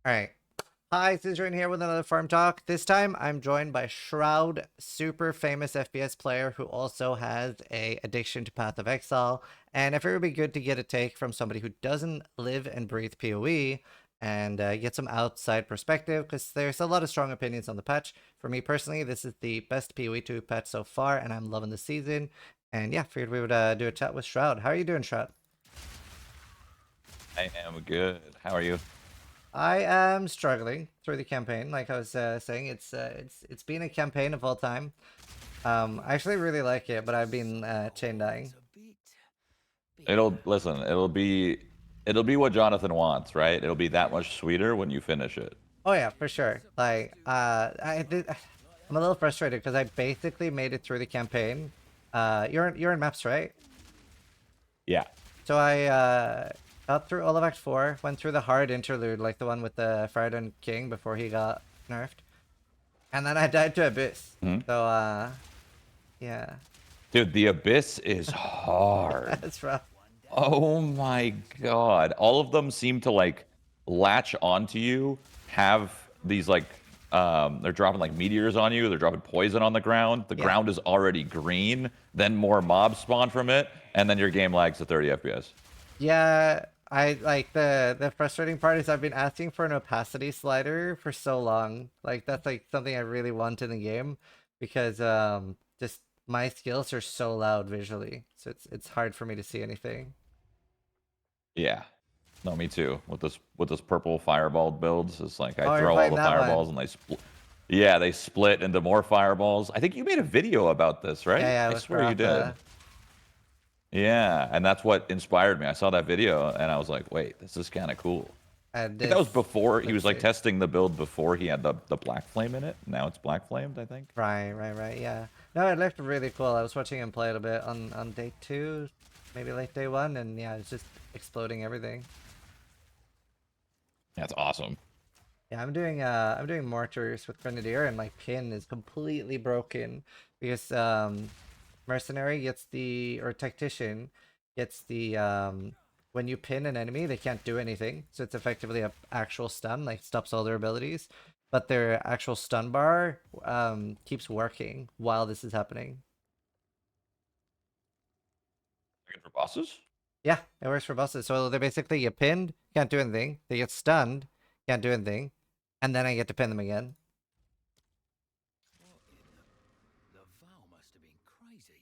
All right. Hi, Zizaran here with another Farm Talk. This time I'm joined by Shroud, super famous FPS player who also has a addiction to Path of Exile. And I figured it would be good to get a take from somebody who doesn't live and breathe PoE and get some outside perspective because there's a lot of strong opinions on the patch. For me personally, this is the best PoE2 patch so far and I'm loving the season. And yeah, figured we would do a chat with Shroud. How are you doing, Shroud? I am good. How are you? I am struggling through the campaign. Like I was saying, it's been a campaign of all time. I actually really like it, but I've been chain dying. It'll be what Jonathan wants, right? It'll be that much sweeter when you finish it. Oh yeah, for sure. Like I'm a little frustrated because I basically made it through the campaign. You're in maps, right? Yeah. So I got through all of Act 4, went through the hard interlude, like the one with the Friarden King before he got nerfed, and then I died to Abyss. Mhm. So yeah, Dude, the Abyss is hard. that's rough. Oh my god. All of them seem to like latch onto you, have these like they're dropping like meteors on you, they're dropping poison on the ground. The Yeah. ground is already green, then more mobs spawn from it, and then your game lags to 30 FPS. Yeah, I like the frustrating part is I've been asking for an opacity slider for so long. Like that's like something I really want in the game because just my skills are so loud visually. So it's hard for me to see anything. Yeah. No, me too. With this purple fireball builds, it's like I Oh, you're throw all playing the that fireballs one. and they split. Yeah, they split into more fireballs. I think you made a video about this, Yeah, right? yeah, I with swear you did. Baraka. Yeah, and that's what inspired me. I saw that video and I was like, wait, this is kind of cool. And I think that was this before he looks was like sick. testing the build before he had the black flame in it. Now it's black flamed, I think. Right, yeah. No, it looked really cool. I was watching him play it a bit on day 2, maybe late day 1, and yeah, it's just exploding everything. That's awesome. Yeah, I'm doing mortars with Grenadier and my pin is completely broken because mercenary gets the or tactician gets the when you pin an enemy they can't do anything. So it's effectively a actual stun, like stops all their abilities. But their actual stun bar keeps working while this is happening. Good for bosses. Yeah, it works for bosses. So they basically get pinned, can't do anything. They get stunned, can't do anything. And then I get to pin them again.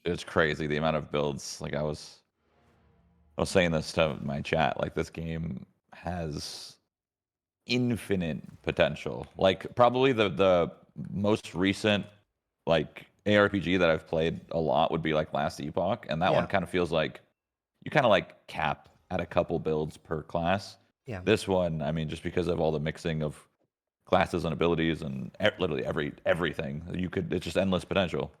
It's crazy the amount of builds. Like I was saying this to my chat. Like this game has infinite potential. Like probably the most recent like ARPG that I've played a lot would be like Last Epoch, and that one Yeah, kind of feels like you kind of like cap at a couple builds per class. yeah. This one, I mean, just because of all the mixing of classes and abilities and literally everything, it's just endless potential.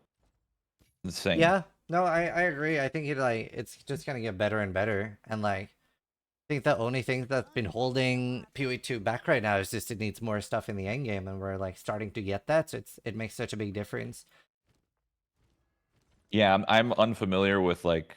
Insane. Yeah, no, I agree. I think it's just gonna get better and better. And like I think the only thing that's been holding PoE2 back right now is just it needs more stuff in the end game and we're like starting to get that, so it makes such a big difference. Yeah, I'm unfamiliar with like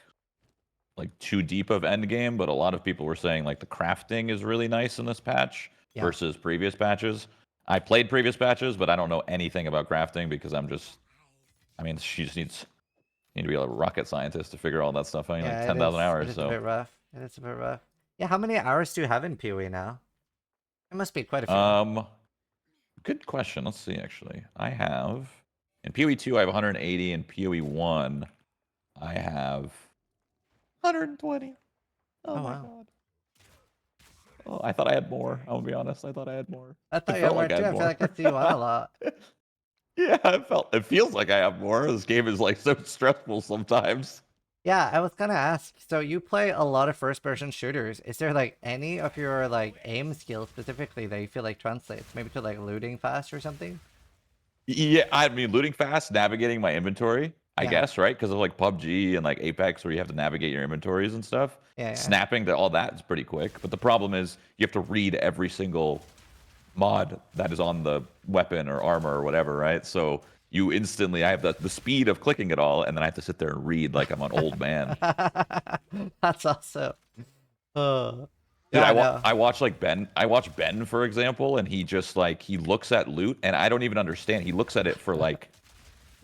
too deep of end game, but a lot of people were saying like the crafting is really nice in this patch Yeah. versus previous patches. I played previous patches, but I don't know anything about crafting because I mean, she just need to be a rocket scientist to figure all that stuff out in like Yeah, 10,000 it hours. is a So, bit rough. It is a bit rough. Yeah, how many hours do you have in PoE now? It must be quite a few. um, good question. Let's see. Actually, I have in PoE2 I have 180, in PoE1 I have 120. Oh Oh my wow. god. Oh, I thought I had more. I'm gonna be honest. I thought I had more. I It thought you had felt more like I too. had I feel more. like I see you on a lot. Yeah, it feels like I have more. This game is like so stressful sometimes. Yeah, I was gonna ask. So you play a lot of first-person shooters. Is there like any of your like aim skills specifically that you feel like translates, maybe to like looting fast or something? Yeah, I mean, looting fast, navigating my inventory, I Yeah, guess, right? Because of like PUBG and like Apex, where you have to navigate your inventories and stuff. yeah. Snapping to all that is pretty quick, but the problem is you have to read every single mod that is on the weapon or armor or whatever, right? So you instantly, I have the speed of clicking it all, and then I have to sit there and read like I'm an old man. That's awesome. Oh. Dude, Yeah, no. I watch like Ben. I watch Ben, for example, and he just like he looks at loot, and I don't even understand. He looks at it for like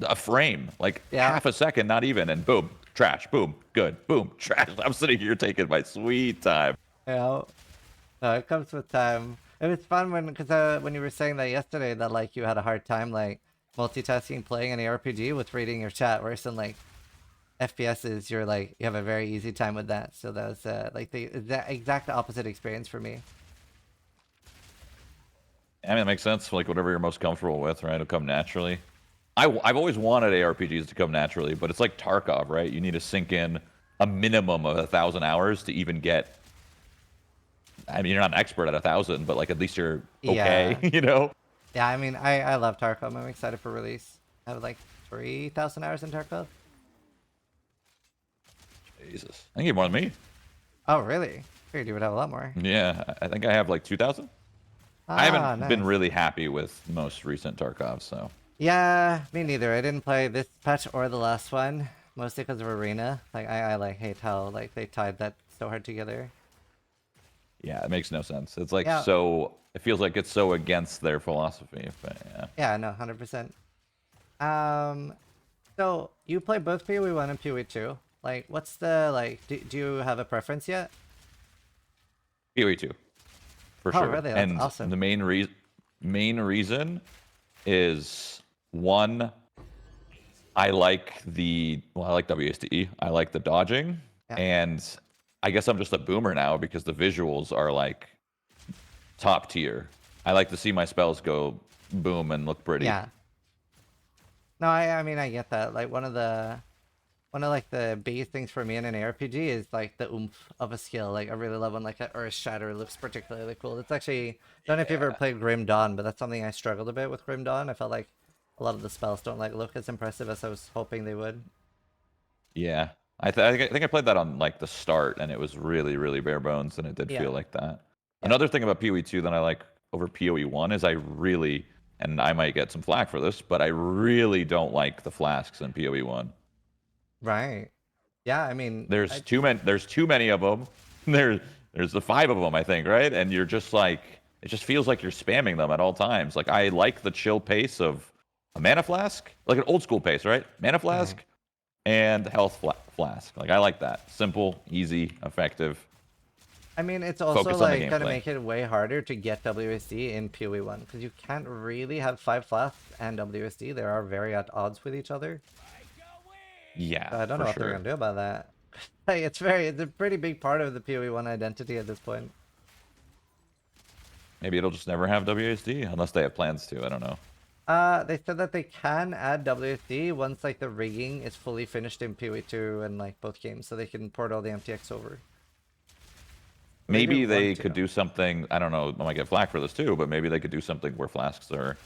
a frame, like Yeah. half a second, not even, and boom, trash, boom, good, boom, trash. I'm sitting here taking my sweet time. Yeah. No, it comes with time. It was fun because when you were saying that yesterday that like you had a hard time like multitasking playing an ARPG with reading your chat, whereas in like FPSs you're like you have a very easy time with that. So that was like the exact opposite experience for me. I mean, it makes sense. Like whatever you're most comfortable with, right? It'll come naturally. I've always wanted ARPGs to come naturally, but it's like Tarkov, right? You need to sink in a minimum of 1,000 hours to even get. I mean, you're not an expert at 1,000, but like at least you're okay, Yeah. you know? Yeah, I mean I love Tarkov. I'm excited for release. I have like 3,000 hours in Tarkov. Jesus, I think you have more than me. Oh really? Figured you would have a lot more. Yeah, I think I have like 2,000. I Ah, haven't been nice. really happy with most recent Tarkov, so. Yeah, me neither. I didn't play this patch or the last one, mostly because of Arena. Like I like hate how like they tied that so hard together. Yeah, it makes no sense. It's like Yeah, so. It feels like it's so against their philosophy. But yeah, yeah, no, 100%. Um, so you play both POE1 and POE2. Like, what's the like? Do you have a preference yet? POE2 for Oh, sure. really? That's And the awesome. main reason is one. I like I like WSDE. I like the dodging, Yeah, and I guess I'm just a boomer now because the visuals are like top tier. I like to see my spells go boom and look pretty. yeah. No, I mean I get that. Like one of like the biggest things for me in an ARPG is like the oomph of a skill. Like I really love when like a Earth Shatter looks particularly cool. It's actually don't know if you've ever Yeah. played Grim Dawn, but that's something I struggled a bit with Grim Dawn. I felt like a lot of the spells don't like look as impressive as I was hoping they would. Yeah. I think I played that on like the start, and it was really, really bare bones, and it did Yeah, feel like that. yeah, Another thing about PoE2 that I like over PoE1 is I really, and I might get some flack for this, but I really don't like the flasks in PoE1. right. Yeah, I mean, There's I too many. There's too many of them. There's the 5 of them, I think, right? And you're just like, it just feels like you're spamming them at all times. Like I like the chill pace of a mana flask, like an old school pace, right? Mana right. flask and health flask. Like I like that. Simple, easy, effective. I mean, it's also Focus on the like gonna gameplay. make it way harder to get WSD in PoE1 because you can't really have 5 flasks and WSD. They are very at odds with each other. Yeah, So I don't know for what they're sure. gonna do about that. Hey, it's a pretty big part of the PoE1 identity at this point. Maybe it'll just never have WASD unless they have plans to. I don't know. They said that they can add WSD once like the rigging is fully finished in PoE2 and like both games, so they can port all the MTX over. They do Maybe want they could to. do something. I don't know. I might get flack for this too, but maybe they could do something where flasks are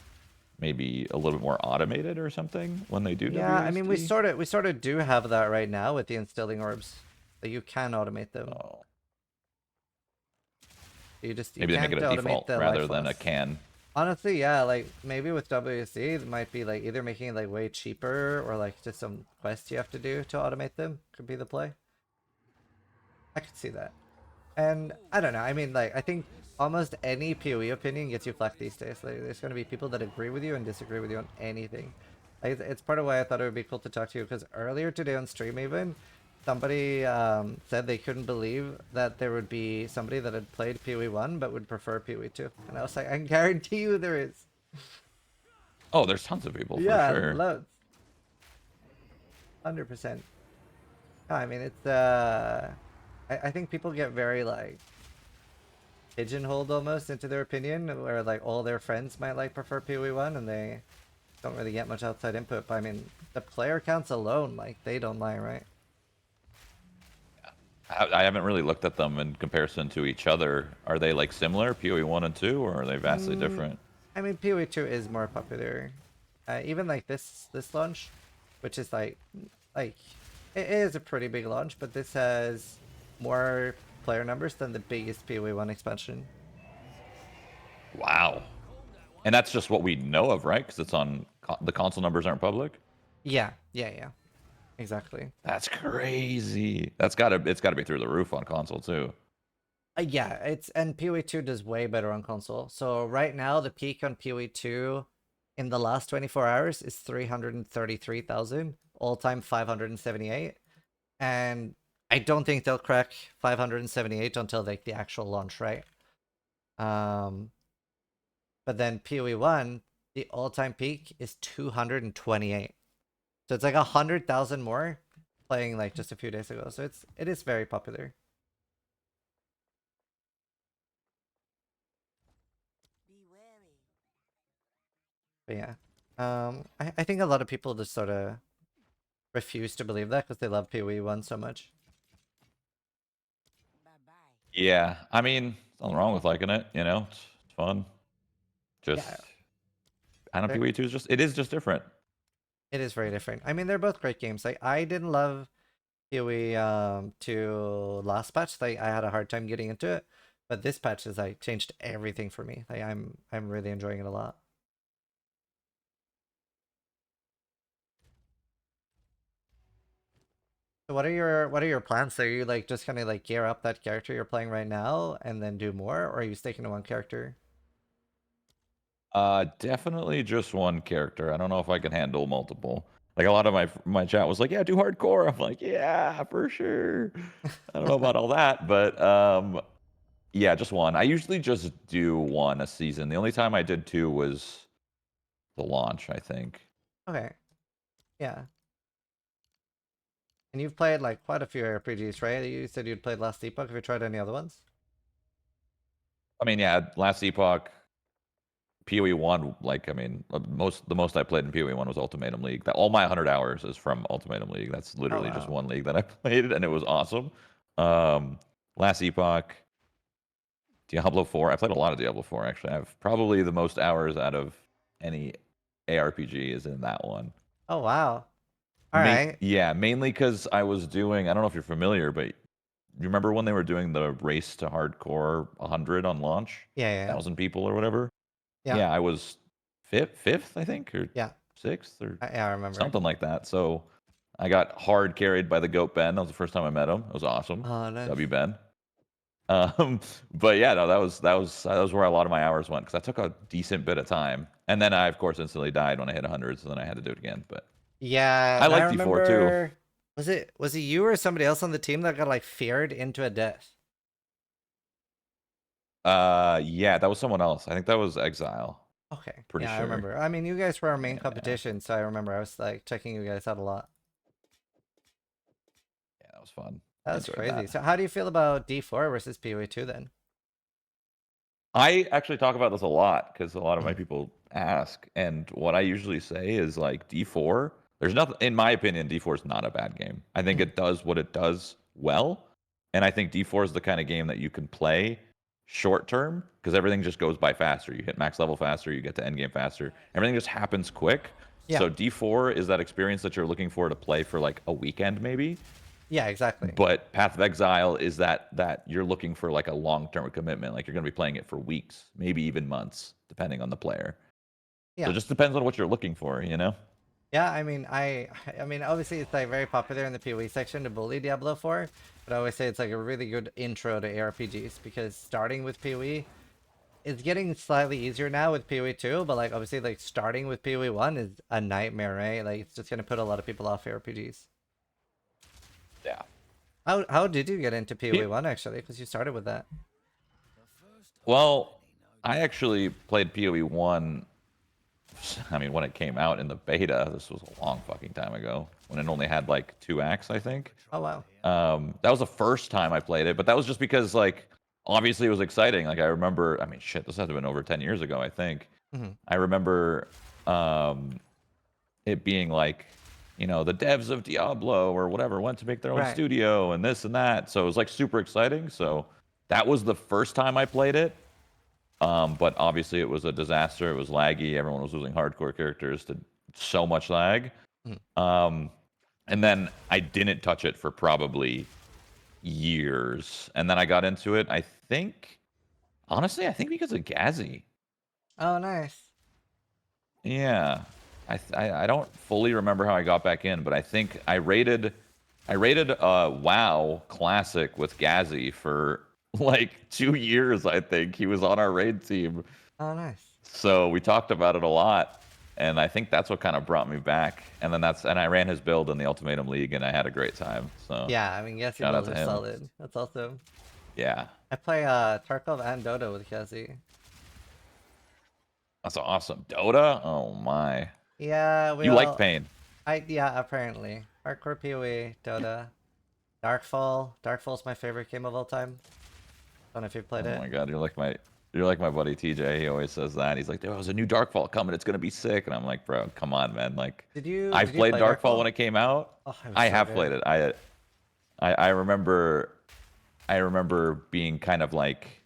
maybe a little bit more automated or something when they do Yeah, I mean WASD. we sort of do have that right now with the instilling orbs. Like you can automate them. Oh, You maybe they make can't it a automate default the life rather than a loss. can. Honestly, yeah, like maybe with WSD it might be like either making it like way cheaper or like just some quests you have to do to automate them could be the play. I could see that. And I don't know. I mean, like I think almost any PoE opinion gets you flack these days. Like, there's going to be people that agree with you and disagree with you on anything. Like, it's part of why I thought it would be cool to talk to you because earlier today on stream even somebody said they couldn't believe that there would be somebody that had played PoE1 but would prefer PoE2, and I was like, I can guarantee you there is. Oh, there's tons of people for Yeah, sure. loads, 100%. I mean, it's I think people get very like pigeonholed almost into their opinion, where like all their friends might like prefer PoE1 and they don't really get much outside input. But I mean, the player counts alone, like they don't lie, right? I haven't really looked at them in comparison to each other. Are they like similar, PoE1 and 2, or are they vastly Mm, different? I mean, PoE2 is more popular. Even like this launch, which is like it is a pretty big launch, but this has more player numbers than the biggest PoE1 expansion. Wow. And that's just what we know of, right? Because it's on the console numbers aren't public. Yeah, yeah, yeah, exactly. That's crazy. It's got to be through the roof on console too. Yeah, and POE2 does way better on console. So right now the peak on POE2 in the last 24 hours is 333,000, all-time 578. And I don't think they'll crack 578 until like the actual launch, right? But then POE1, the all-time peak is 228. So it's like 100,000 more playing like just a few days ago. So it is very popular. But yeah. I think a lot of people just sort of refuse to believe that because they love POE1 so much. Yeah, I mean, nothing wrong with liking it. You know, it's fun. Just Yeah, I don't know. PoE2 is just it is just different. it is very different. I mean, they're both great games. Like I didn't love PoE to last patch. Like I had a hard time getting into it, but this patch has like changed everything for me. Like I'm really enjoying it a lot. So what are your plans? So are you like just gonna like gear up that character you're playing right now and then do more, or are you sticking to one character? Definitely just one character. I don't know if I can handle multiple. Like a lot of my chat was like, "Yeah, do hardcore." I'm like, "Yeah, for sure." I don't know about all that, but yeah, just one. I usually just do one a season. The only time I did two was the launch, I think. Okay, yeah. And you've played like quite a few RPGs, right? You said you'd played Last Epoch. Have you tried any other ones? I mean, yeah, last Epoch, PoE1, like I mean, the most I played in PoE1 was Ultimatum League. That all my 100 hours is from Ultimatum League. That's Oh literally just wow. one league that I played, and it was awesome. Um, last Epoch, Diablo 4. I played a lot of Diablo 4 actually. I have probably the most hours out of any ARPG is in that one. Oh wow. All right. Yeah, mainly because I was doing. I don't know if you're familiar, but you remember when they were doing the race to hardcore 100 on launch, Yeah, yeah, 1,000 people or whatever? yeah, Yeah, I was fifth, I think, or yeah. sixth or Yeah, I remember. something like that. So I got hard carried by the goat Ben. That was the first time I met him. It was awesome. Oh, nice. W Ben. But yeah, no, that was where a lot of my hours went because I took a decent bit of time, and then I of course instantly died when I hit 100, so then I had to do it again. But Yeah, I and I like D4 too. remember. Was it you or somebody else on the team that got like feared into a death? Yeah, that was someone else. I think that was Exile. Okay. Pretty Yeah, I sure. remember. I mean, you guys were our main Yeah, competition, so I remember I was like checking you guys out a lot. yeah, that was fun. I That's enjoyed crazy. that. So how do you feel about D4 versus PoE2 then? I actually talk about this a lot because a lot of my Mhm. people ask, and what I usually say is like D4. There's nothing, in my opinion, D4 is not a bad game. I think Mhm. it does what it does well, and I think D4 is the kind of game that you can play short term because everything just goes by faster. You hit max level faster, you get to end game faster. Everything just happens quick. Yeah. So D4 is that experience that you're looking for to play for like a weekend maybe. Yeah, exactly. But Path of Exile is that you're looking for like a long-term commitment. Like you're going to be playing it for weeks, maybe even months, depending on the player. So Yeah. it just depends on what you're looking for, you know? Yeah, I mean, I mean, obviously it's like very popular in the PoE section to bully Diablo 4, but I always say it's like a really good intro to ARPGs because starting with PoE, it's getting slightly easier now with PoE2, but like obviously like starting with PoE1 is a nightmare, right? Like it's just gonna put a lot of people off ARPGs. Yeah. How did you get into Pe- PoE1 actually? Because you started with that. Well, I actually played PoE1. I mean, when it came out in the beta, this was a long fucking time ago, when it only had like 2 acts, I think. Oh wow. That was the first time I played it, but that was just because like obviously it was exciting. Like I remember, I mean, shit, this had to have been over 10 years ago, I think. Hmm. I remember um, it being like, the devs of Diablo or whatever went to make their own Right. studio and this and that. So it was like super exciting. So that was the first time I played it. But obviously it was a disaster. It was laggy. Everyone was losing hardcore characters to so much lag. Mhm. Um, and then I didn't touch it for probably years. And then I got into it, I think, honestly, I think because of Gazzy. Oh nice. Yeah. I don't fully remember how I got back in, but I think I rated WoW Classic with Gazzy for like 2 years, I think. He was on our raid team. Oh, nice. So we talked about it a lot. And I think that's what kind of brought me back. And then I ran his build in the Ultimatum League and I had a great time. So Yeah, I mean, Yassi shout out builds to are him. solid. That's awesome. Yeah. I play Tarkov and Dota with Yassi. That's awesome. Dota? Oh my. Yeah, we You like all. pain. Yeah, apparently. Hardcore POE, Dota, Darkfall. Darkfall's my favorite game of all time. Don't know if you played Oh it. my god, you're like my buddy TJ. He always says that. He's like, there's a new Darkfall coming. It's gonna be sick. And I'm like, bro, come on, man. Like, Did I've you played play Darkfall Darkfall? when it came out. Oh, it was I so have good. played it. I remember being kind of like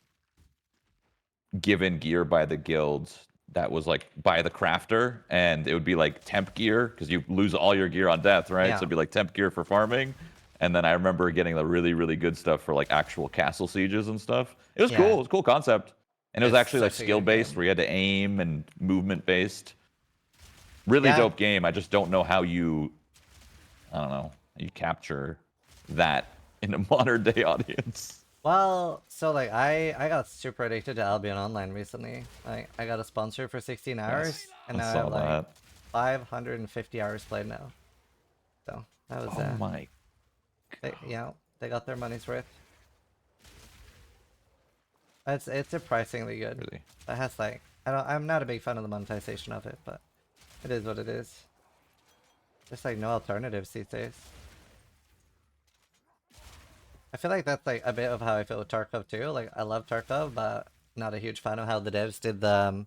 given gear by the guild that was like by the crafter, and it would be like temp gear because you lose all your gear on death, right? So Yeah. it'd be like temp gear for farming. And then I remember getting the really, really good stuff for like actual castle sieges and stuff. It was cool. Yeah. It was a cool concept. And it was It's actually like such a skill good based game. where you had to aim and movement based. Really Yeah. dope game. I just don't know how I don't know, you capture that in a modern day audience. Well, so like I got super addicted to Albion Online recently. I got a sponsor for 16 Yes, hours, and I now I have saw like that. 550 hours played now. So that was Oh my they got their money's worth. It's surprisingly good. really. It has like I'm not a big fan of the monetization of it, but it is what it is. There's like no alternatives these days. I feel like that's like a bit of how I feel with Tarkov too. Like I love Tarkov, but not a huge fan of how the devs did the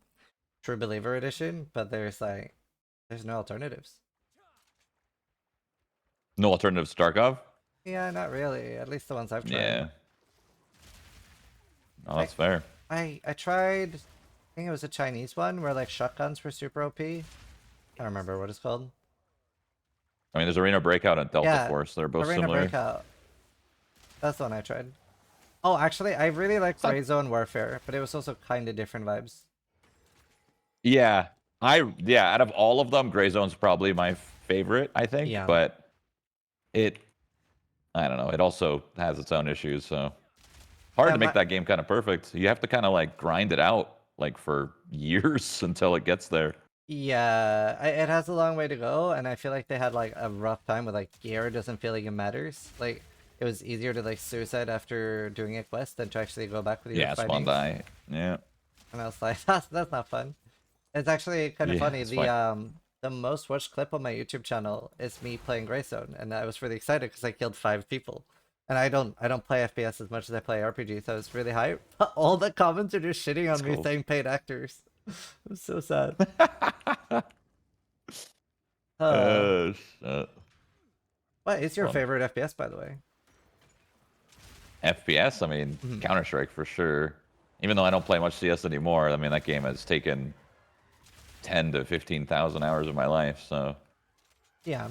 True Believer edition. But there's no alternatives. No alternative to Starkov? Yeah, not really. At least the ones I've tried. Yeah. Oh, I that's fair. I tried. I think it was a Chinese one where like shotguns were super OP. I don't remember what it's called. I mean, there's Arena Breakout and Delta Yeah, Force. They're both Arena similar. Breakout. That's the one I tried. Oh, actually, I really like It's not- Gray Zone Warfare, but it was also kind of different vibes. Yeah. Out of all of them, Gray Zone's probably my favorite, I think. Yeah. But it, I don't know. It also has its own issues. So hard Yeah, to make that game kind of perfect. You have to kind of like grind it out like for years until it gets there. Yeah, it has a long way to go, and I feel like they had like a rough time with like gear doesn't feel like it matters. Like it was easier to like suicide after doing a quest than to actually go back with your Yeah, Spawn findings. Die. Yeah. And I was like, that's not fun. It's actually kind of Yeah, funny. it's fine. The most watched clip on my YouTube channel is me playing Greystone, and I was really excited because I killed 5 people. And I don't play FPS as much as I play RPG, so it's really hype. But all the comments are just shitting on That's me cool. saying paid actors. I'm so sad. Shit. What is your Fun. favorite FPS, by the way? FPS, I mean, Mhm. Counter-Strike for sure. Even though I don't play much CS anymore, I mean, that game has taken 10 to 15,000 hours of my life, so. Yeah.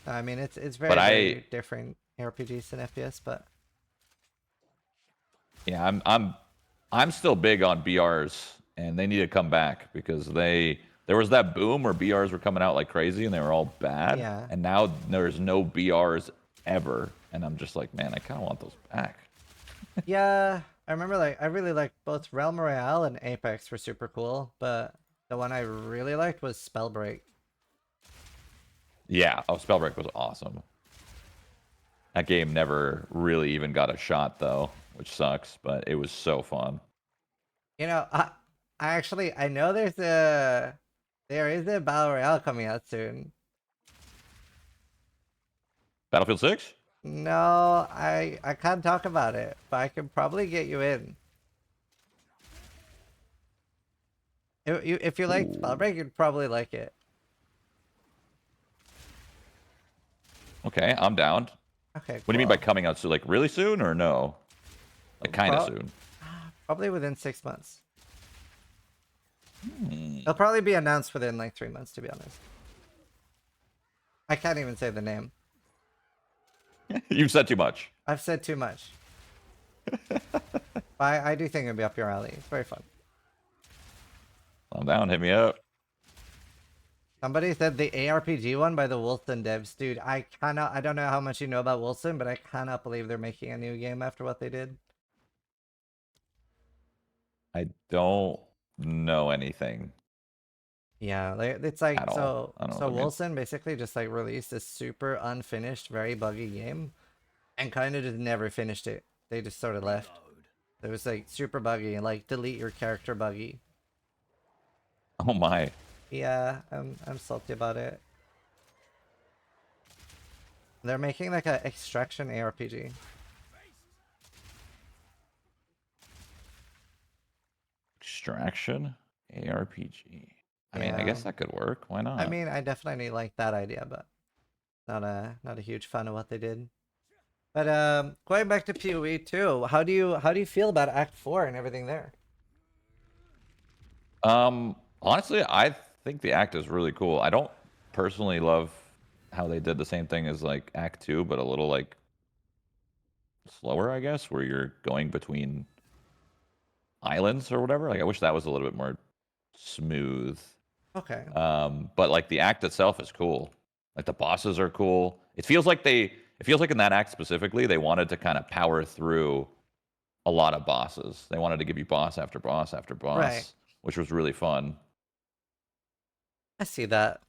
I mean, it's But very different RPGs than FPS, but yeah, I'm still big on BRs, and they need to come back because there was that boom where BRs were coming out like crazy and they were all bad, yeah. and now there's no BRs ever, and I'm just like, man, I kind of want those back. Yeah, I remember like I really liked both Realm Royale and Apex were super cool, but the one I really liked was Spellbreak. Yeah, oh, Spellbreak was awesome. That game never really even got a shot though, which sucks, but it was so fun. You know, I know there is a Battle Royale coming out soon. Battlefield 6? No, I can't talk about it, but I can probably get you in. If you like Ooh. Spellbreak, you'd probably like it. Okay, I'm down. Okay, What do you mean by cool. coming out soon? Like really soon or no? Like kind of soon. Probably within 6 months. Hmm. It'll probably be announced within like 3 months, to be honest. I can't even say the name. You've said too much. I've said too much. I do think it'll be up your alley. It's very fun. I'm down. Hit me up. Somebody said the ARPG one by the Wilson devs. Dude, I don't know how much you know about Wilson, but I cannot believe they're making a new game after what they did. I don't know anything Yeah, it's like at all. I don't know what so that means. Wilson basically just like released this super unfinished, very buggy game and kind of just never finished it. They just sort of left. It was like super buggy and like delete your character buggy. Oh my. Yeah, I'm salty about it. They're making like a extraction ARPG. Extraction ARPG. I mean, I Yeah. guess that could work. Why I not? mean, I definitely like that idea, but not a huge fan of what they did. But going back to POE2, how do you feel about Act 4 and everything there? Honestly, I think the act is really cool. I don't personally love how they did the same thing as like Act 2, but a little like slower, I guess, where you're going between islands or whatever. Like I wish that was a little bit more smooth. Okay. But like the act itself is cool. Like the bosses are cool. It feels like in that act specifically, they wanted to kind of power through a lot of bosses. They wanted to give you boss after boss after Right. boss, which was really fun. I see that.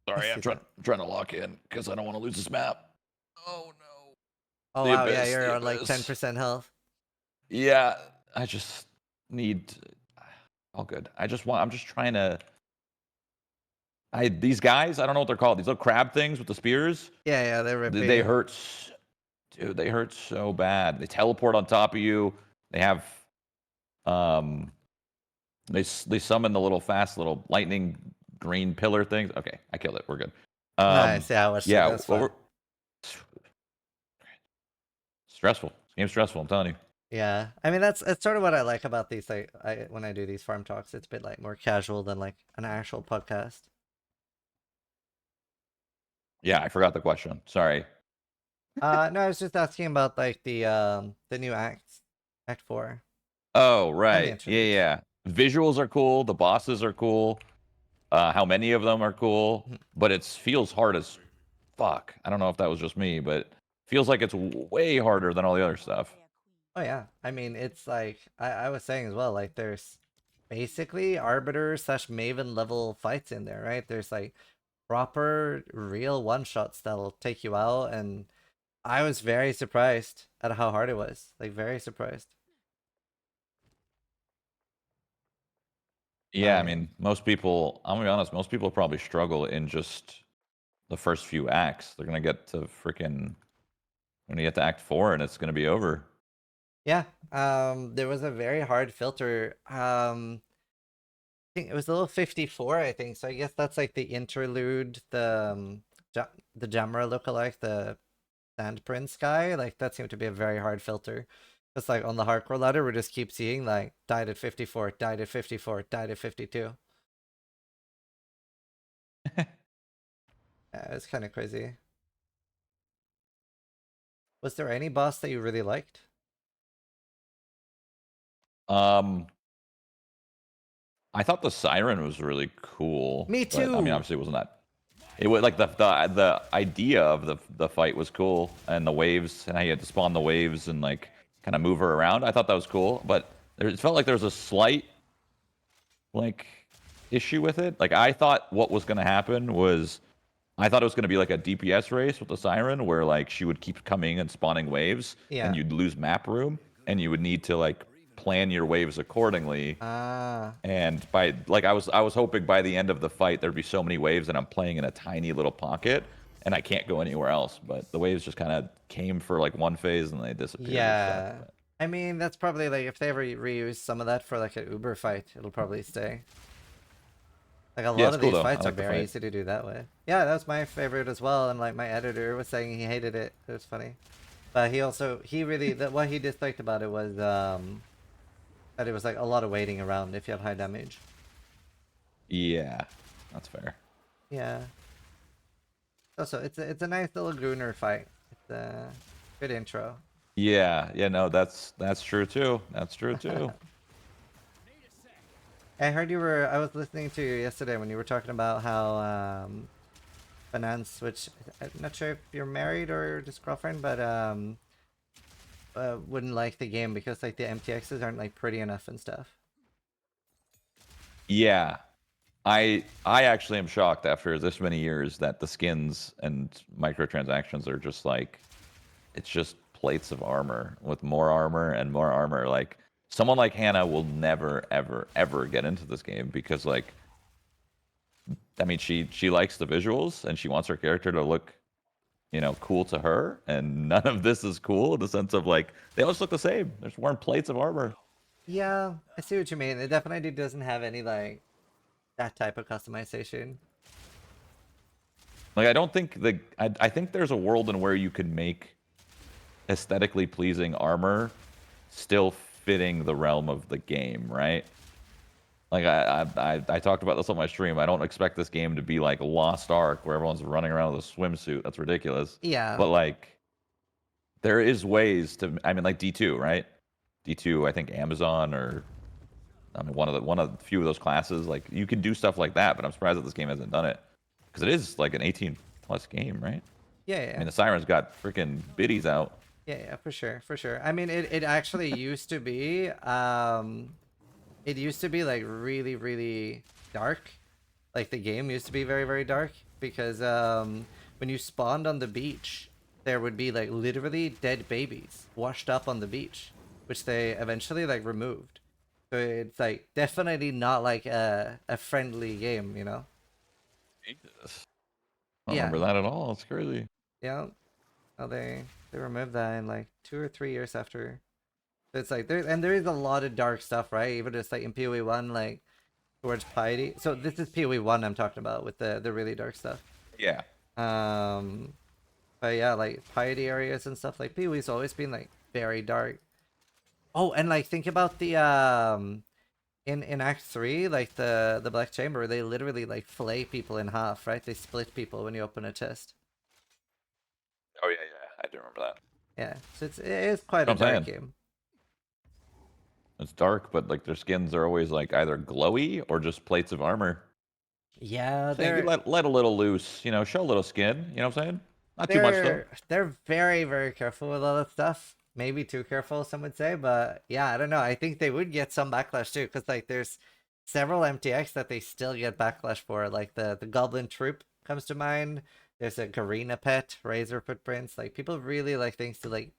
I Sorry, see I'm trying that. trying to lock in because I don't want to lose this map. Oh no. Oh The wow, yeah, abyss, you're the on like abyss. 10% health. Yeah, I just need all good. I'm just trying to these guys, I don't know what they're called. These little crab things with the spears, Yeah, yeah, they're they rippy. hurt. Dude, they hurt so bad. They teleport on top of you. They have um they summon the little fast little lightning green pillar things. Okay, I killed it. We're good. Nice. Yeah, I watched it. Yeah, That's fun. stressful. Game's stressful, I'm telling you. Yeah, I mean that's sort of what I like about these. Like, when I do these farm talks, it's a bit like more casual than like an actual podcast. Yeah, I forgot the question. Sorry. No, I was just asking about like the new Act 4, Oh, and the right. Yeah, interludes. yeah. Visuals are cool. The bosses are cool. How many of them are cool? Mhm. But it feels hard as fuck. I don't know if that was just me, but feels like it's way harder than all the other stuff. Oh yeah, I mean it's like I was saying as well. Like there's basically Arbiter slash Maven level fights in there, right? There's like proper real one shots that'll take you out, and I was very surprised at how hard it was. Like very surprised. Yeah, I mean, most people, I'm gonna be honest, most people probably struggle in just the first few acts. They're gonna get to freaking, when you get to Act 4 and it's gonna be over. Yeah. There was a very hard filter. I think it was level 54, I think. So I guess that's like the interlude, the Jamra lookalike, the Sand Prince guy. Like that seemed to be a very hard filter. It's like on the hardcore ladder, we just keep seeing like died at 54, died at 54, died at 52. Yeah, it's kind of crazy. Was there any boss that you really liked? Um, I thought the siren was really cool, Me but I mean, too. obviously, it wasn't that. It was like the idea of the fight was cool, and the waves, and how you had to spawn the waves and like kind of move her around. I thought that was cool, but it felt like there was a slight like issue with it. Like I thought what was going to happen was I thought it was going to be like a DPS race with the siren, where like she would keep coming and spawning waves, and Yeah. you'd lose map room, and you would need to like plan your waves accordingly. Ah. And by like I was hoping by the end of the fight there'd be so many waves and I'm playing in a tiny little pocket and I can't go anywhere else. But the waves just kind of came for like one phase and they disappeared, which sucked. Yeah. I mean, that's probably like if they ever reuse some of that for like an Uber fight, it'll probably stay. Like a Yeah, lot it's of cool these though. I fights are like the very fight. easy to do that way. Yeah, that was my favorite as well. And like my editor was saying he hated it. It was funny. But he really that what he disliked about it was that it was like a lot of waiting around if you have high damage. Yeah, that's fair. Yeah. Also, it's a nice little Gunner fight. It's a good intro. Yeah, yeah, no, that's true too. That's true too. I heard you were. I was listening to you yesterday when you were talking about how finance, which I'm not sure if you're married or just girlfriend, but wouldn't like the game because like the MTXs aren't like pretty enough and stuff. Yeah, I actually am shocked after this many years that the skins and microtransactions are just like it's just plates of armor with more armor and more armor. Like someone like Hannah will never ever ever get into this game because like I mean she likes the visuals and she wants her character to look cool to her, and none of this is cool in the sense of like they always look the same. There's more plates of armor. Yeah, I see what you mean. It definitely doesn't have any like that type of customization. Like I don't think I think there's a world in where you could make aesthetically pleasing armor still fitting the realm of the game, right? Like I talked about this on my stream. I don't expect this game to be like Lost Ark where everyone's running around with a swimsuit. That's ridiculous. Yeah, But like there is ways to I mean like D2, right? D2, I think Amazon or I mean one of the few of those classes, like you can do stuff like that, but I'm surprised that this game hasn't done it. Because it is like an 18 plus game, right? yeah, I yeah. mean the Sirens got freaking biddies out. Yeah, yeah, for sure, for sure. I mean, it actually used to be, it used to be like really, really dark. Like the game used to be very, very dark because when you spawned on the beach, there would be like literally dead babies washed up on the beach, which they eventually like removed. So it's like definitely not like a friendly game, you know? Jesus. I don't Yeah, remember that at all. It's crazy. yeah. Oh, they removed that in like 2 or 3 years after. So it's like there is a lot of dark stuff, right? Even just like in POE1, like towards piety. So this is POE1 I'm talking about with the really dark stuff. Yeah. Um, but yeah, like piety areas and stuff. Like POE's always been like very dark. Oh, and like think about the in Act 3, like the Black Chamber, they literally like fillet people in half, right? They split people when you open a chest. Oh yeah, yeah. I do remember that. Yeah, so it is quite a I'm dark saying game. it's dark, but like their skins are always like either glowy or just plates of armor. Yeah, Saying you let a little loose, show a little skin. You know what I'm saying? Not too much though. they're very, very careful with all that stuff. Maybe too careful, some would say, but yeah, I don't know. I think they would get some backlash too, because like there's several MTX that they still get backlash for. Like the Goblin Troop comes to mind. There's a Garena pet, Razor Footprints. Like people really like things to like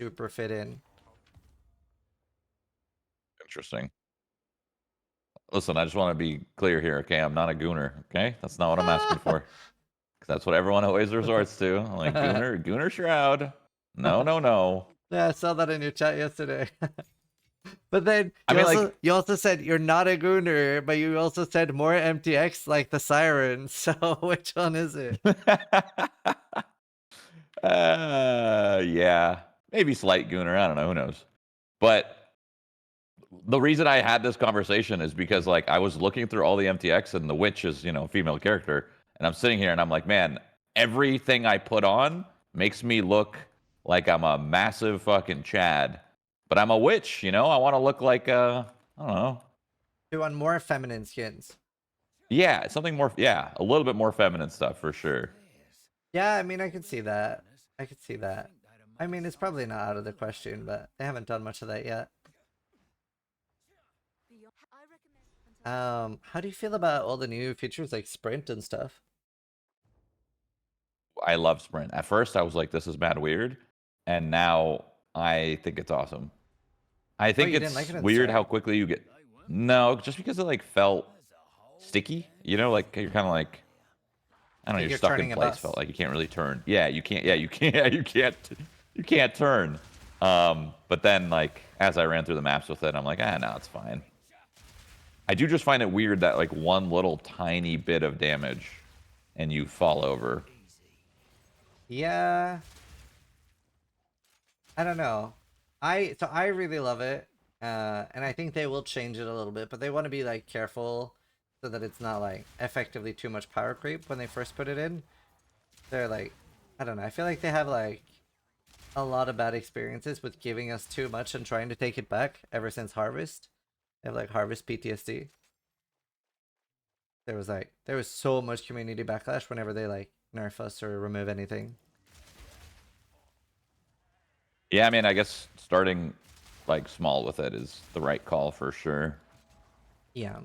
super fit in. Interesting. Listen, I just want to be clear here, okay? I'm not a gooner, okay? That's not what I'm asking for. 'Cause that's what everyone always resorts to. I'm like gooner shroud. No, no, no. Yeah, I saw that in your chat yesterday. But then I mean, like, you also said you're not a gooner, but you also said more MTX like the Siren. So which one is it? yeah, maybe slight gooner. I don't know. Who knows? But the reason I had this conversation is because like I was looking through all the MTX and the witch is a female character, and I'm sitting here and I'm like, man, everything I put on makes me look like I'm a massive fucking Chad, but I'm a witch. I want to look like I don't know. You want more feminine skins. Yeah, something more. Yeah, a little bit more feminine stuff for sure. Yeah, I mean, I could see that. I could see that. I mean, it's probably not out of the question, but they haven't done much of that yet. How do you feel about all the new features like sprint and stuff? I love sprint. At first, I was like, this is mad weird, and now I think it's awesome. I Oh, think you didn't like it's it at the weird start? how quickly you get. No, just because it like felt sticky. Like you're kind of like I don't know. Like You're you're stuck in turning a place. bus. Felt like you can't really turn. Yeah, you can't. Yeah, you can't. Yeah, you can't. You can't turn. But then like as I ran through the maps with it, I'm like, no, it's fine. I do just find it weird that like one little tiny bit of damage, and you fall over. Yeah, I don't know. I really love it. And I think they will change it a little bit, but they want to be like careful so that it's not like effectively too much power creep when they first put it in. They're like, I don't know. I feel like they have like a lot of bad experiences with giving us too much and trying to take it back ever since Harvest. They have like Harvest PTSD. there was so much community backlash whenever they like nerf us or remove anything. Yeah, I mean, I guess starting like small with it is the right call for sure. Yeah.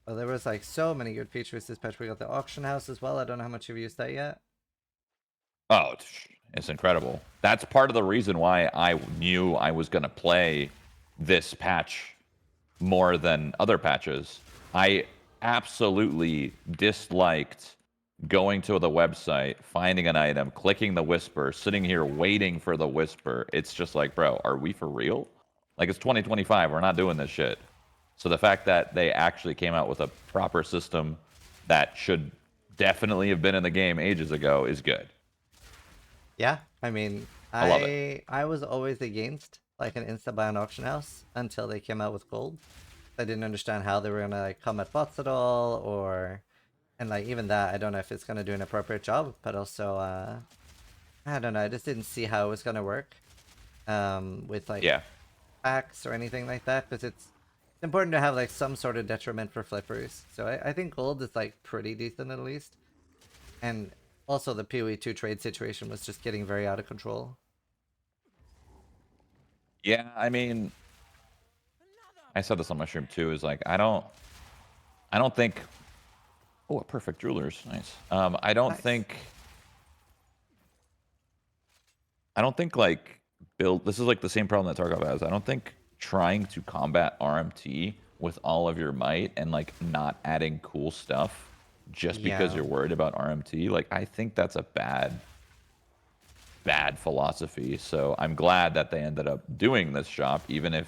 Well, there was like so many good features this patch. We got the auction house as well. I don't know how much you've used that yet. Oh, it's incredible. That's part of the reason why I knew I was going to play this patch more than other patches. I absolutely disliked going to the website, finding an item, clicking the whisper, sitting here waiting for the whisper. It's just like, bro, are we for real? Like, it's 2025. We're not doing this shit. So the fact that they actually came out with a proper system that should definitely have been in the game ages ago is good. Yeah, I mean, I love it. I was always against like an insta buy on auction house until they came out with gold. I didn't understand how they were gonna like come at bots at all, or and like even that I don't know if it's gonna do an appropriate job. But also, I don't know. I just didn't see how it was gonna work, with like Yeah. packs or anything like that, because it's important to have like some sort of detriment for flippers. So I think gold is like pretty decent at least, and also the POE2 trade situation was just getting very out of control. Yeah, I mean, I said this on my stream too, is like I don't think. Oh, a perfect jeweler's nice. Nice. I don't think like build. This is like the same problem that Tarkov has. I don't think trying to combat RMT with all of your might and like not adding cool stuff just because Yeah. you're worried about RMT. Like I think that's a bad philosophy. So I'm glad that they ended up doing this shop, even if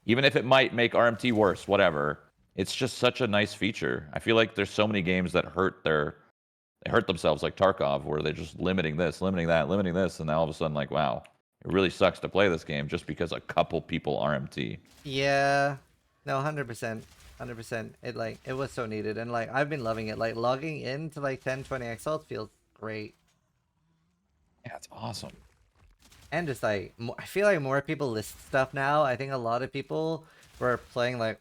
it might make RMT worse. Whatever. It's just such a nice feature. I feel like there's so many games that they hurt themselves like Tarkov, where they're just limiting this, limiting that, limiting this, and then all of a sudden, like, wow, it really sucks to play this game just because a couple people RMT. Yeah. No, 100%. 100%. It was so needed, and like I've been loving it. Like logging into like 10, 20 exalts feels great. Yeah, it's awesome. And just like I feel like more people list stuff now. I think a lot of people were playing like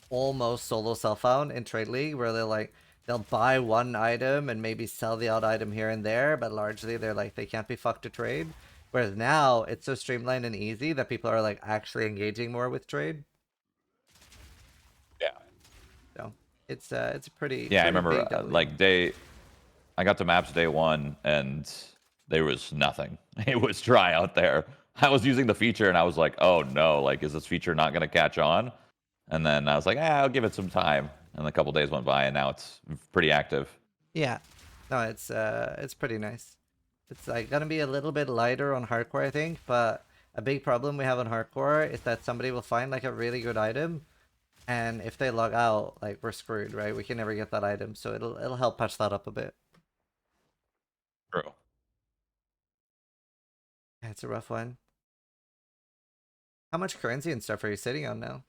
almost solo self-found in Trade League, where they'll buy one item and maybe sell the odd item here and there, but largely they're like they can't be fucked to trade. Whereas now it's so streamlined and easy that people are like actually engaging more with trade. Yeah. So it's a pretty Yeah, I pretty remember big W. like I got to maps day one and there was nothing. It was dry out there. I was using the feature and I was like, oh no, like, is this feature not going to catch on? And then I was like, I'll give it some time. And a couple days went by and now it's pretty active. Yeah. No, it's pretty nice. It's like gonna be a little bit lighter on hardcore, I think, but a big problem we have on hardcore is that somebody will find like a really good item, and if they log out, like we're screwed, right? We can never get that item, so it'll help patch that up a bit. True. Yeah, it's a rough one. How much currency and stuff are you sitting on now?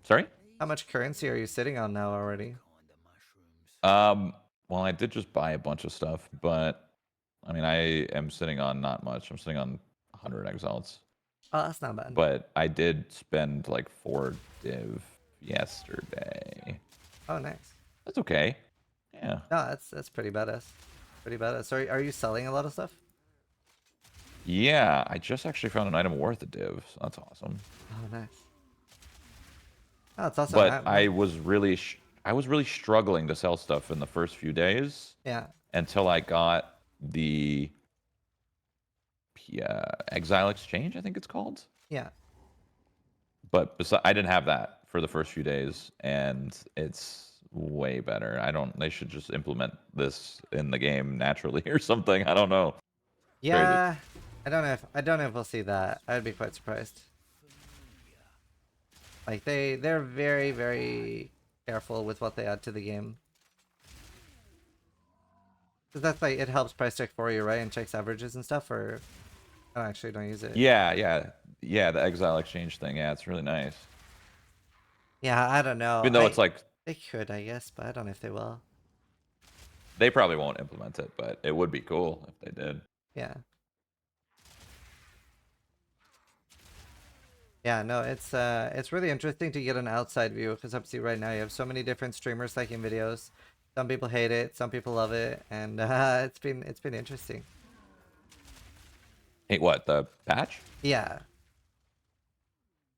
Sorry? How much currency are you sitting on now already? Um, well, I did just buy a bunch of stuff, but I mean, I am sitting on not much. I'm sitting on 100 exiles, Oh, that's not bad. but I did spend like 4 div yesterday. Oh, nice. That's okay. Yeah. No, that's pretty badass. Pretty badass. So are you selling a lot of stuff? Yeah, I just actually found an item worth a div, so that's awesome. Oh, nice. Oh, it's awesome. But I was really struggling to sell stuff in the first few days Yeah, until I got the Exile Exchange, I think it's called. yeah. But I didn't have that for the first few days, and it's way better. I don't. They should just implement this in the game naturally or something. I don't know. Crazy. Yeah, I don't know if we'll see that. I'd be quite surprised. Like they're very very careful with what they add to the game. Cause that's like it helps price check for you, right? And checks averages and stuff. Or oh, actually, don't use it. Yeah, yeah, yeah. The Exile Exchange thing. Yeah, it's really nice. Yeah, I don't know. Even though it's like They could, I guess, but I don't know if they will. they probably won't implement it, but it would be cool if they did. Yeah. Yeah, no, it's really interesting to get an outside view because obviously right now you have so many different streamers liking videos. Some people hate it, some people love it, and it's been interesting. Hey, what, the patch? Yeah,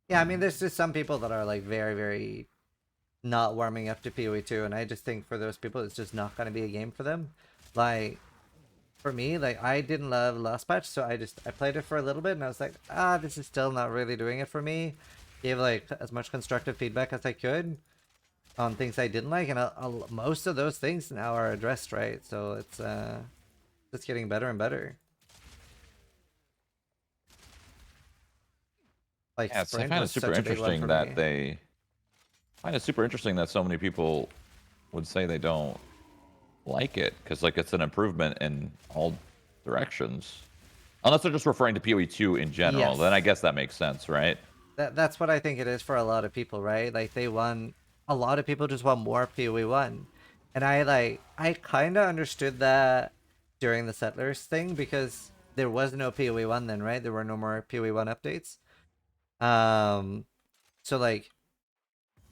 yeah. I mean, there's just some people that are like very, very not warming up to POE2, and I just think for those people, it's just not going to be a game for them. Like for me, like I didn't love last patch, so I played it for a little bit, and I was like, this is still not really doing it for me. Gave like as much constructive feedback as I could on things I didn't like, and most of those things now are addressed, right? So it's just getting better and better. Like Yeah, it's, I sprint find it was super such a big one interesting for that me. they I find it super interesting that so many people would say they don't like it because like it's an improvement in all directions. Unless they're just referring to PoE2 in general, then I Yes, guess that makes sense, right? that's what I think it is for a lot of people, right? Like they want a lot of people just want more PoE1, and I kind of understood that during the Settlers thing because there was no PoE1 then, right? There were no more PoE1 updates. Um, so like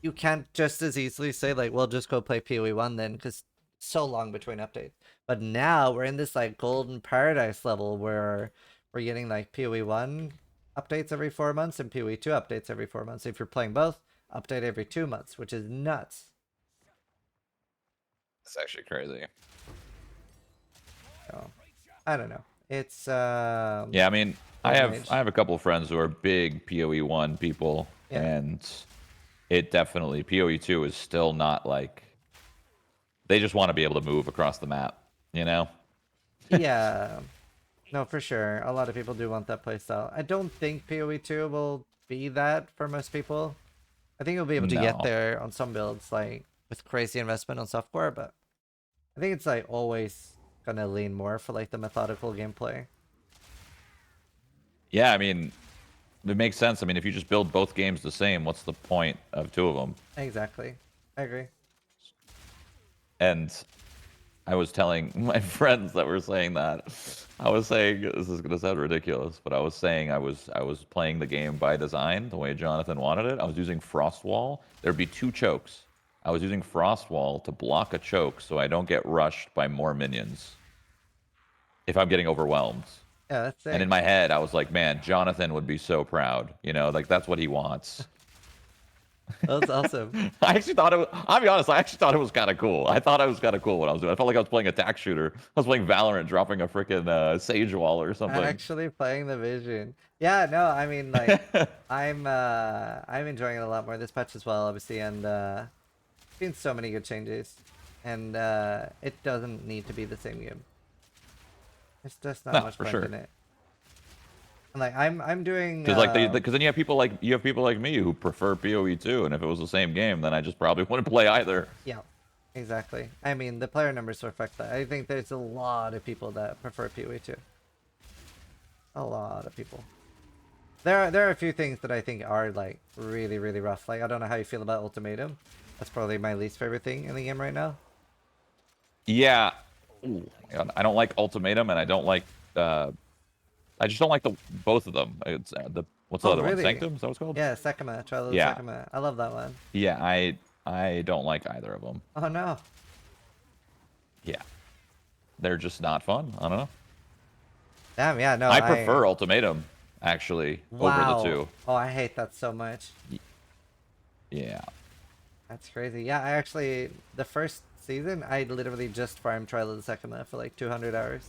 you can't just as easily say like, well, just go play PoE1 then, because so long between updates. But now we're in this like golden paradise level where we're getting like PoE1 updates every 4 months and PoE2 updates every 4 months. If you're playing both, update every 2 months, which is nuts. It's actually crazy. So I don't know. It's Yeah, I mean, golden I age. have a couple of friends who are big PoE1 people, Yeah. and it definitely PoE2 is still not like they just want to be able to move across the map, you know? Yeah. No, for sure. A lot of people do want that playstyle. I don't think PoE2 will be that for most people. I think you'll be able to get No. there on some builds, like with crazy investment on software, but I think it's like always gonna lean more for like the methodical gameplay. Yeah, I mean, it makes sense. I mean, if you just build both games the same, what's the point of two of them? Exactly. I agree. And I was telling my friends that were saying that. I was saying this is gonna sound ridiculous, but I was saying I was playing the game by design, the way Jonathan wanted it. I was using Frostwall. There'd be two chokes. I was using Frostwall to block a choke so I don't get rushed by more minions if I'm getting overwhelmed. Yeah, that's And sick. in my head, I was like, man, Jonathan would be so proud. You know, like that's what he wants. That's awesome. I actually thought it was, I'll be honest, I actually thought it was kind of cool. I thought it was kind of cool what I was doing. I felt like I was playing a tac shooter. I was playing Valorant, dropping a freaking Sage Wall or something. Actually playing the vision. Yeah, no, I mean like I'm enjoying it a lot more this patch as well, obviously, and seen so many good changes. And it doesn't need to be the same game. There's just not No, much for point sure. in it. And like I'm doing Because like because then you have people like me who prefer PoE2, and if it was the same game, then I just probably wouldn't play either. yeah, exactly. I mean, the player numbers reflect that. I think there's a lot of people that prefer PoE2. A lot of people. There are a few things that I think are like really, really rough. Like I don't know how you feel about Ultimatum. That's probably my least favorite thing in the game right now. Yeah. Ooh, God, I don't like Ultimatum, and I don't like I just don't like the both of them. It's the what's the Oh, other one? really? Sanctum? Is that what it's called? Yeah, Sekima, Trial of the Yeah. Sekima. I love that one. Yeah, I don't like either of them. Oh no. Yeah. They're just not fun. I don't know. Damn, yeah, no, I prefer Ultimatum actually over the wow. two. Oh, I hate that so much. Yeah. That's crazy. Yeah, I actually the first season I literally just farmed Trial of the Sekima for like 200 hours.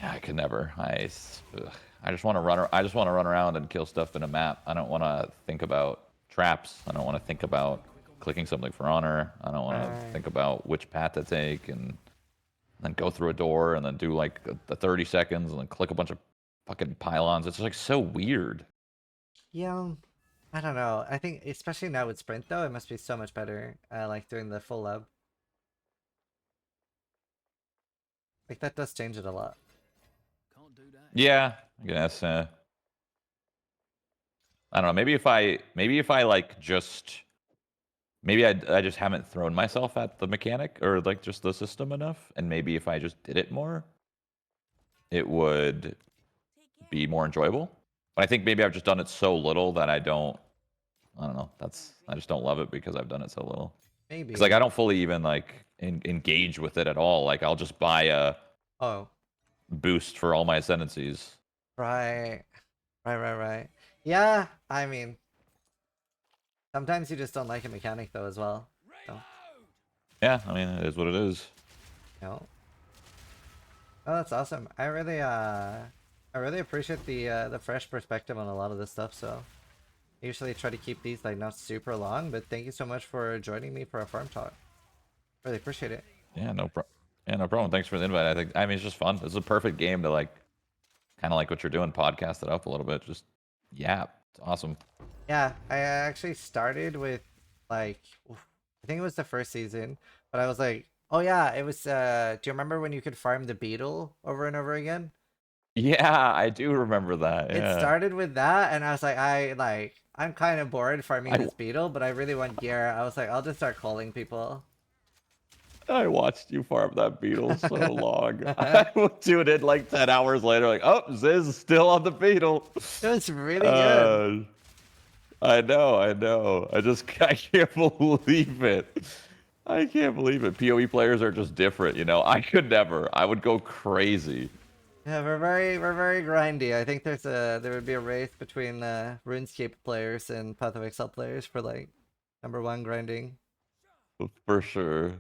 Yeah, I can never. Ugh. I just want to run. I just want to run around and kill stuff in a map. I don't want to think about traps. I don't want to think about clicking something for honor. I don't want to Right. think about which path to take and then go through a door and then do like the 30 seconds and then click a bunch of fucking pylons. It's like so weird. Yeah, I don't know. I think especially now with Sprint though, it must be so much better. Like doing the full lab. Like that does change it a lot. Yeah, I guess. I don't know. Maybe if I like just maybe I just haven't thrown myself at the mechanic or like just the system enough, and maybe if I just did it more, it would be more enjoyable. But I think maybe I've just done it so little that I don't know. I just don't love it because I've done it so little. Because like I Maybe. don't fully even like engage with it at all. Like I'll just buy a Oh, boost for all my ascendancies. right. Right. Yeah, I mean, sometimes you just don't like a mechanic though as well. So, Yeah, I mean it is what it is. you know. Oh, that's awesome. I really appreciate the fresh perspective on a lot of this stuff, so I usually try to keep these like not super long, but thank you so much for joining me for a farm talk. Really appreciate it. Yeah, no problem. Thanks for the invite. I mean it's just fun. It's a perfect game to like kind of like what you're doing, podcast it up a little bit. Just it's awesome. Yeah, I actually started with like I think it was the first season, but I was like, oh yeah, it was do you remember when you could farm the beetle over and over again? Yeah, I do remember that. It Yeah. started with that and I was like I'm kind of bored farming I this beetle, but I really want gear. I was like, I'll just start calling people. I watched you farm that beetle so long. I would tune in like 10 hours later, like, oh, Ziz is still on the beetle. It was really good. Uh, I know. I can't believe it. I can't believe it. PoE players are just different, you know. I could never. I would go crazy. Yeah, we're very grindy. I think there would be a race between RuneScape players and Path of Exile players for like #1 grinding. For sure.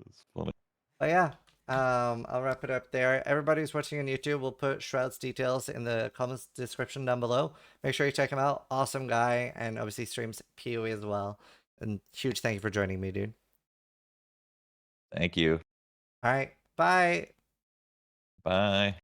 It's funny. But yeah, I'll wrap it up there. Everybody who's watching on YouTube, we'll put Shroud's details in the comments description down below. Make sure you check him out. Awesome guy, and obviously streams PoE as well. And huge thank you for joining me, dude. Thank you. All right, bye. Bye.